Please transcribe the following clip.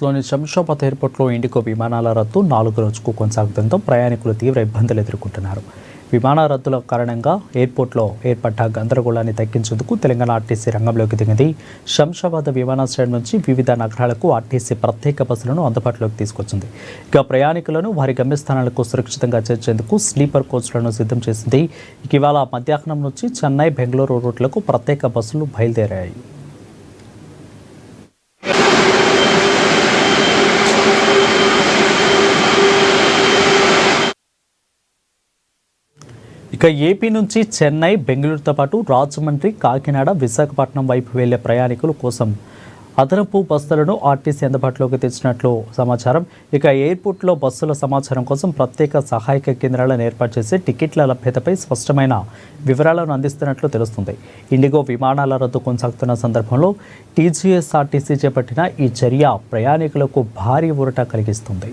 లోని శంషాబాద్ ఎయిర్పోర్ట్లో ఇండిగో విమానాల రద్దు 4వ రోజుకు కొనసాగుతుండటంతో ప్రయాణికులు తీవ్ర ఇబ్బందులు ఎదుర్కొంటున్నారు. విమాన రద్దుల కారణంగా ఎయిర్పోర్ట్లో ఏర్పడ్డ గందరగోళాన్ని తగ్గించేందుకు తెలంగాణ ఆర్టీసీ రంగంలోకి దిగింది. శంషాబాద్ విమానాశ్రయం నుంచి వివిధ నగరాలకు ఆర్టీసీ ప్రత్యేక బస్సులను అందుబాటులోకి తీసుకొచ్చింది. ఇక ప్రయాణికులను వారి గమ్యస్థానాలకు సురక్షితంగా చేర్చేందుకు స్లీపర్ కోచ్లను సిద్ధం చేసింది. ఇవాళ మధ్యాహ్నం నుంచి చెన్నై, బెంగళూరు రూట్లకు ప్రత్యేక బస్సులు బయలుదేరాయి. ఇక ఏపీ నుంచి చెన్నై, బెంగళూరుతో పాటు రాజమండ్రి, కాకినాడ, విశాఖపట్నం వైపు వెళ్లే ప్రయాణికుల కోసం అదనపు బస్సులను ఆర్టీసీ అందుబాటులోకి తెచ్చినట్లు సమాచారం. ఇక ఎయిర్పోర్ట్లో బస్సుల సమాచారం కోసం ప్రత్యేక సహాయక కేంద్రాలను ఏర్పాటు చేసి టికెట్ల లభ్యతపై స్పష్టమైన వివరాలను అందిస్తున్నట్లు తెలుస్తుంది. ఇండిగో విమానాల రద్దు కొనసాగుతున్న సందర్భంలో టీజీఎస్ఆర్టీసీ చేపట్టిన ఈ చర్య ప్రయాణికులకు భారీ ఊరట కలిగిస్తుంది.